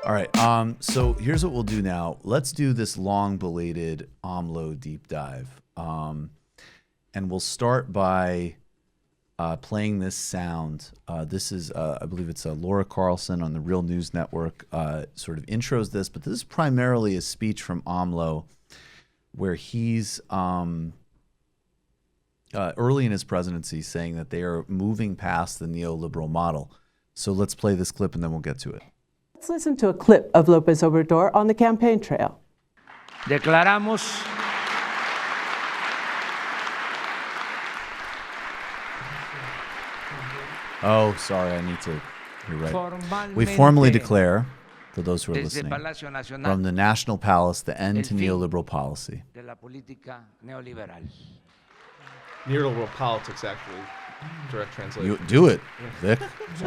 All right. So here's what we'll do now. Let's do this long-belated AMLO deep dive. And we'll start by playing this sound. This is, I believe it's Laura Carlson on the Real News Network sort of intros this, but this is primarily a speech from AMLO where he's early in his presidency saying that they are moving past the neoliberal model. So let's play this clip and then we'll get to it. Let's listen to a clip of López Obrador on the campaign trail. Declaramos Oh, sorry, I need to, you're right. We formally declare, for those who are listening, from the National Palace, the end to neoliberal policy. de la política neoliberal. Neoliberal politics, actually. Direct translation. You do it, Vic.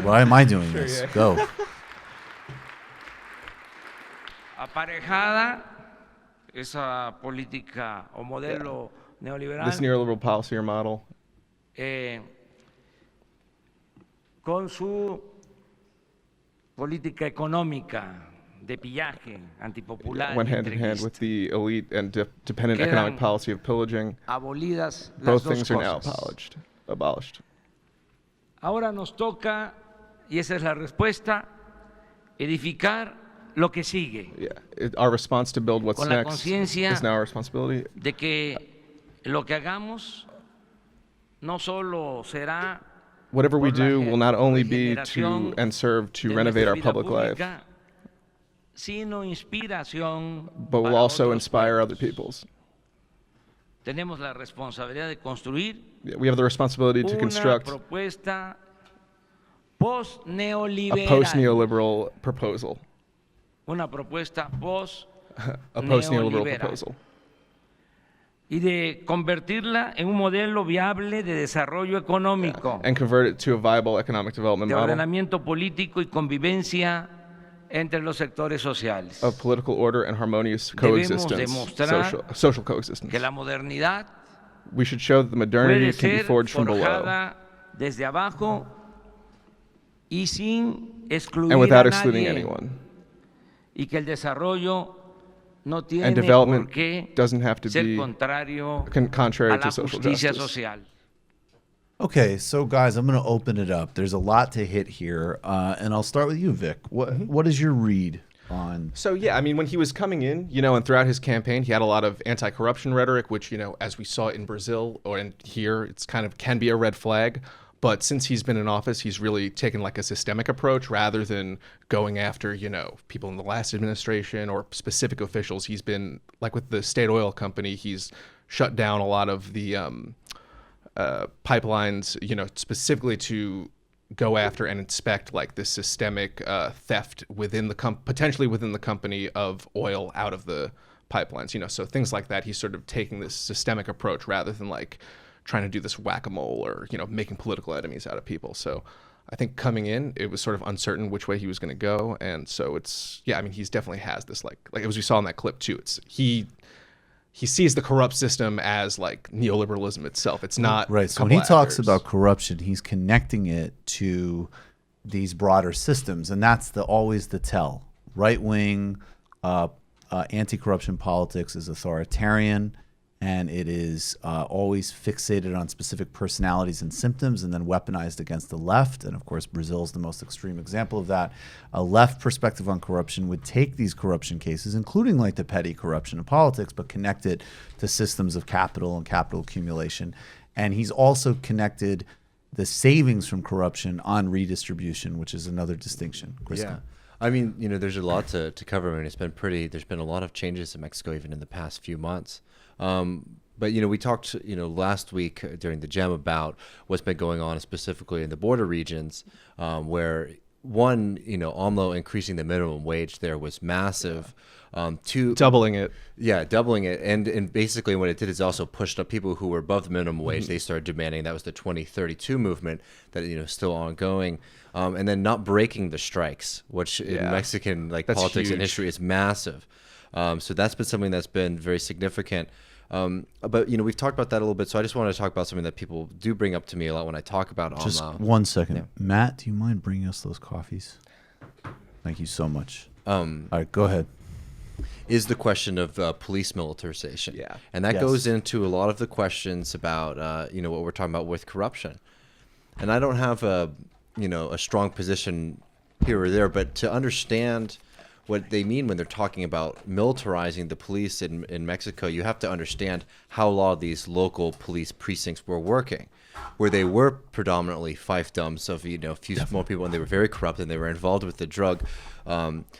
Why am I doing this? yeah. Go. Aparejada esa política o modelo neoliberal This neoliberal policy or model, con su política económica de pillaje antipopular went y hand in hand entreguista. with the elite and dependent Quedan economic policy of pillaging. Abolidas las Both dos things are now cosas. abolished. Ahora nos toca, y esa es la respuesta, edificar lo que sigue, Yeah, our response to build what's con la next conciencia is now our responsibility. de que lo que hagamos no solo será Whatever we por la do will not only be to regeneración and serve to de renovate our nuestra vida public life, pública, sino inspiración but will para also otros inspire other pueblos. people's. Tenemos la responsabilidad de construir Yeah, we have the responsibility to una construct propuesta a post-neoliberal, post-neoliberal proposal. una propuesta A post-neoliberal post-neoliberal, proposal. y de convertirla en un modelo viable de desarrollo económico, And convert it to a viable economic development de model ordenamiento político y convivencia entre los sectores sociales. of political order and harmonious Debemos coexistence, demostrar social coexistence. que la modernidad We should show that the modernity puede can be ser forged from below forjada desde abajo y sin excluir and without a excluding nadie, anyone. y que el desarrollo no And tiene development por qué doesn't have to ser be contrario contrary a la to social justicia justice. social. Okay, so guys, I'm going to open it up. There's a lot to hit here, and I'll start with you, Vic. What is your read on? So yeah, I mean, when he was coming in, and throughout his campaign, he had a lot of anti-corruption rhetoric, which, as we saw in Brazil or in here, it's kind of can be a red flag. But since he's been in office, he's really taken like a systemic approach rather than going after, people in the last administration or specific officials. He's been like with the state oil company, he's shut down a lot of the pipelines, specifically to go after and inspect like this systemic theft within the potentially within the company of oil out of the pipelines, so things like that. He's sort of taking this systemic approach rather than like trying to do this whack-a-mole or, making political enemies out of people. So I think coming in, it was sort of uncertain which way he was going to go. And so he's definitely has this like as we saw in that clip too, he sees the corrupt system as like neoliberalism itself. It's not right. So when he talks about corruption, he's connecting it to these broader systems, and that's always the tell. Right-wing anti-corruption politics is authoritarian, and it is always fixated on specific personalities and symptoms and then weaponized against the left. And of course, Brazil is the most extreme example of that. A left perspective on corruption would take these corruption cases, including like the petty corruption of politics, but connect it to systems of capital and capital accumulation. And he's also connected the savings from corruption on redistribution, which is another distinction. Kristen. Yeah. I mean, there's a lot to cover. I mean, there's been a lot of changes in Mexico even in the past few months. But, we talked, last week during the GEM about what's been going on specifically in the border regions, where one, AMLO increasing the minimum wage there was massive. Two, doubling it. Yeah, doubling it. And basically what it did is also pushed up people who were above the minimum wage. They started demanding, that was the 2032 movement that, is still ongoing. And then not breaking the strikes, which in Mexican That's politics huge. and history is massive. So that's been something that's been very significant. But we've talked about that a little bit. So I just want to talk about something that people do bring up to me a lot when I talk about Just AMLO. 1 second. Yeah. Matt, do you mind bringing us those coffees? Thank you so much. All right, go ahead. is the question of police militarization. Yeah. And that Yes. goes into a lot of the questions about, what we're talking about with corruption. And I don't have a strong position here or there, but to understand what they mean when they're talking about militarizing the police in Mexico, you have to understand how a lot of these local police precincts were working, where they were predominantly fiefdoms of, a few small people, and they were very corrupt, and they were involved with the drug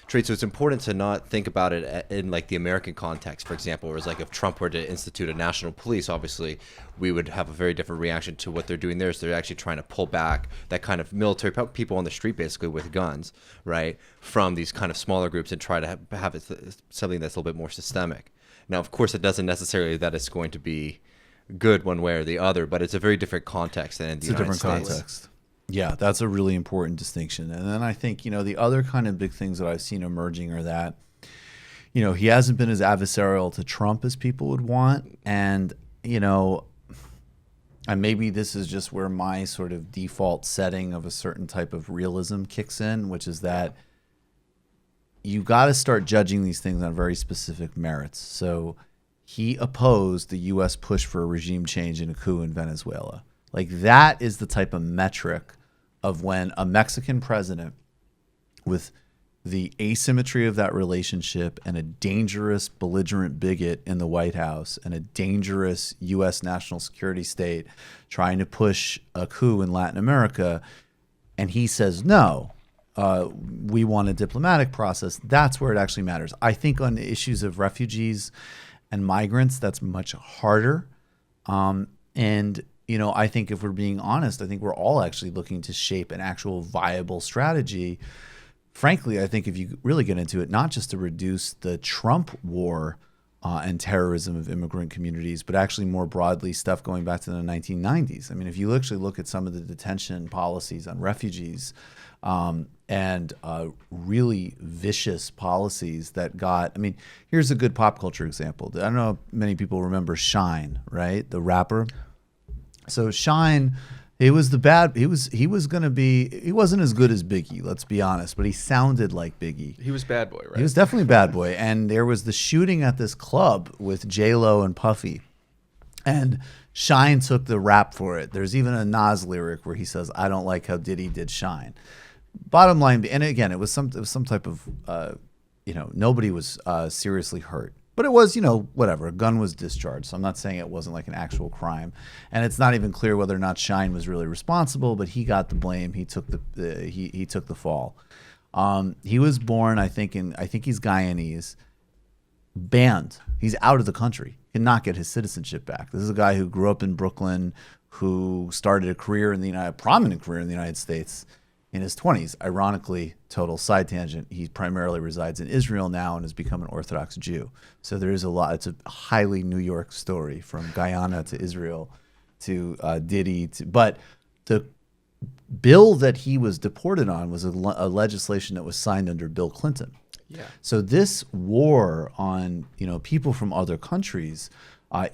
trade. So it's important to not think about it in like the American context, for example, whereas like if Trump were to institute a national police, obviously we would have a very different reaction to what they're doing there. So they're actually trying to pull back that kind of military people on the street, basically with guns, right, from these kind of smaller groups and try to have it something that's a little bit more systemic. Now, of course, it doesn't necessarily that it's going to be good one way or the other, but it's a very different context than in the United States. Context. Yeah, that's a really important distinction. And then I think, the other kind of big things that I've seen emerging are that, he hasn't been as adversarial to Trump as people would want. And, and maybe this is just where my sort of default setting of a certain type of realism kicks in, which is that you got to start judging these things on very specific merits. So he opposed the U.S. push for a regime change and a coup in Venezuela. Like that is the type of metric of when a Mexican president, with the asymmetry of that relationship and a dangerous belligerent bigot in the White House and a dangerous U.S. national security state trying to push a coup in Latin America, and he says, no, we want a diplomatic process, that's where it actually matters. I think on the issues of refugees and migrants, that's much harder. I think if we're being honest, I think we're all actually looking to shape an actual viable strategy. Frankly, I think if you really get into it, not just to reduce the Trump war and terrorism of immigrant communities, but actually more broadly stuff going back to the 1990s. I mean, if you actually look at some of the detention policies on refugees and really vicious policies that got, here's a good pop culture example. I don't know if many people remember Shine, right? The rapper. So Shine, he wasn't as good as Biggie, let's be honest, but he sounded like Biggie. He was Bad Boy, right? He was definitely Bad Boy. And there was the shooting at this club with J-Lo and Puffy. And Shine took the rap for it. There's even a Nas lyric where he says, I don't like how Diddy did Shine. Bottom line, and again, it was some type of, nobody was seriously hurt. But it was, whatever, a gun was discharged. So I'm not saying it wasn't like an actual crime. And it's not even clear whether or not Shine was really responsible, but he got the blame. He took he took the fall. He was born, I think he's Guyanese, banned. He's out of the country. He cannot get his citizenship back. This is a guy who grew up in Brooklyn, who started a prominent career in the United States in his 20s. Ironically, total side tangent, he primarily resides in Israel now and has become an Orthodox Jew. So there is a lot. It's a highly New York story, from Guyana to Israel to Diddy. But the bill that he was deported on was a legislation that was signed under Bill Clinton. Yeah. So this war on people from other countries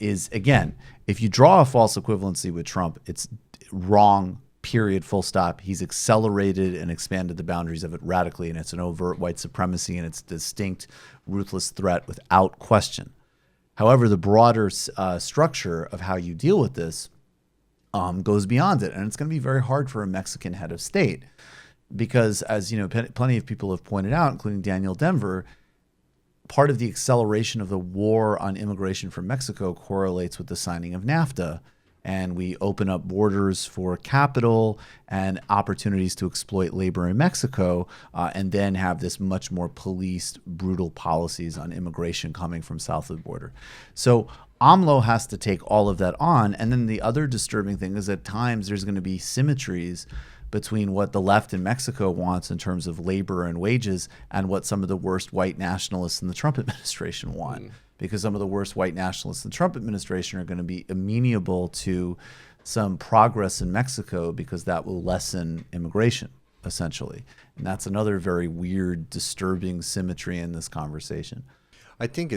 is, again, if you draw a false equivalency with Trump, it's wrong. Period, full stop. He's accelerated and expanded the boundaries of it radically, and it's an overt white supremacy, and it's a distinct, ruthless threat without question. However, the broader structure of how you deal with this goes beyond it, and it's going to be very hard for a Mexican head of state because, as plenty of people have pointed out, including Daniel Denver, part of the acceleration of the war on immigration from Mexico correlates with the signing of NAFTA. And we open up borders for capital and opportunities to exploit labor in Mexico, and then have this much more policed, brutal policies on immigration coming from south of the border. So AMLO has to take all of that on. And then the other disturbing thing is at times there's going to be symmetries between what the left in Mexico wants in terms of labor and wages and what some of the worst white nationalists in the Trump administration want. Because some of the worst white nationalists in the Trump administration are going to be amenable to some progress in Mexico because that will lessen immigration, essentially. And that's another very weird, disturbing symmetry in this conversation. I think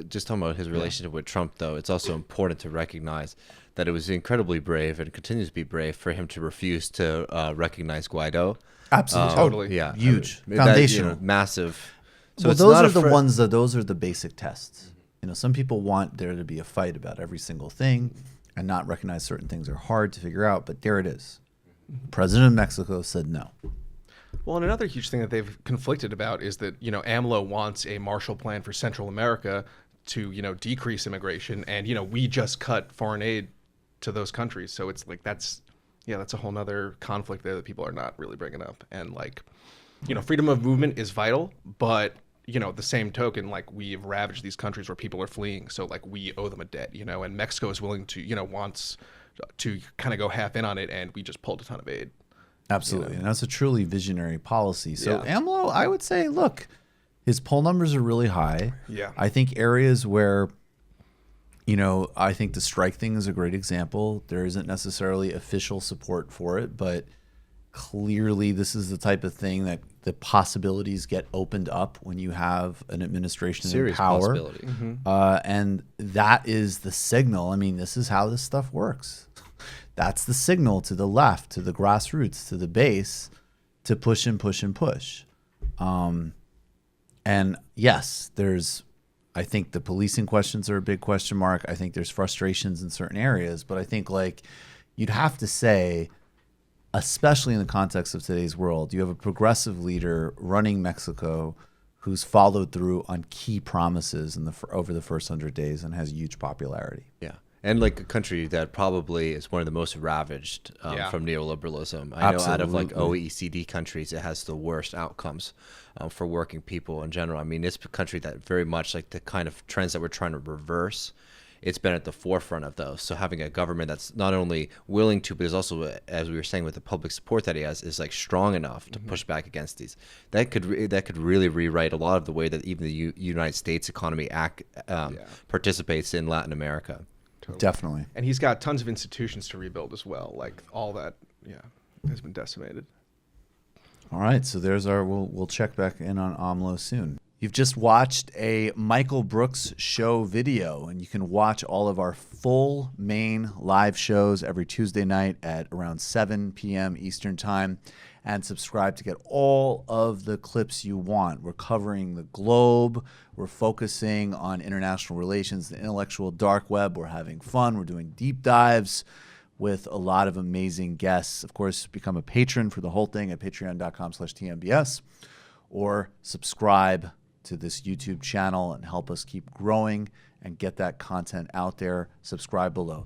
just talking about his relationship with Trump, though, it's also important to recognize that it was incredibly brave and continues to be brave for him to refuse to recognize Guaido. Absolutely. Totally. Yeah. Huge. That, Foundational. massive So well, it's those not are a the fr- ones that those are the basic tests. You know, some people want there to be a fight about every single thing and not recognize certain things are hard to figure out, but there it is. The president of Mexico said no. Well, and another huge thing that they've conflicted about is that, AMLO wants a Marshall Plan for Central America to, decrease immigration. And, we just cut foreign aid to those countries. So it's like that's a whole nother conflict there that people are not really bringing up. And freedom of movement is vital, but the same token, we've ravaged these countries where people are fleeing. So we owe them a debt, and Mexico is willing to, wants to kind of go half in on it. And we just pulled a ton of aid. Absolutely. And that's a truly visionary policy. So Yeah. AMLO, I would say, look, his poll numbers are really high. Yeah. I think areas where, I think the strike thing is a great example. There isn't necessarily official support for it, but clearly this is the type of thing that the possibilities get opened up when you have an administration in Serious power. possibility. And that is the signal. I mean, this is how this stuff works. That's the signal to the left, to the grassroots, to the base, to push and push and push. And yes, I think the policing questions are a big question mark. I think there's frustrations in certain areas, but I think you'd have to say, especially in the context of today's world, you have a progressive leader running Mexico who's followed through on key promises over the first 100 days and has huge popularity. Yeah. And a country that probably is one of the most ravaged Yeah. from neoliberalism. I know out of Absolutely. OECD countries, it has the worst outcomes for working people in general. I mean, it's a country that very much the kind of trends that we're trying to reverse, it's been at the forefront of those. So having a government that's not only willing to, but is also, as we were saying, with the public support that he has, is strong enough to push back against these. That could really rewrite a lot of the way that even the United States economy participates in Latin America. Totally. Definitely. And he's got tons of institutions to rebuild as well. All that, has been decimated. All right, so there's we'll check back in on AMLO soon. You've just watched a Michael Brooks show video, and you can watch all of our full main live shows every Tuesday night at around 7 p.m. Eastern Time, and subscribe to get all of the clips you want. We're covering the globe. We're focusing on international relations, the intellectual dark web. We're having fun. We're doing deep dives with a lot of amazing guests. Of course, become a patron for the whole thing at patreon.com/TMBS, or subscribe to this YouTube channel and help us keep growing and get that content out there. Subscribe below.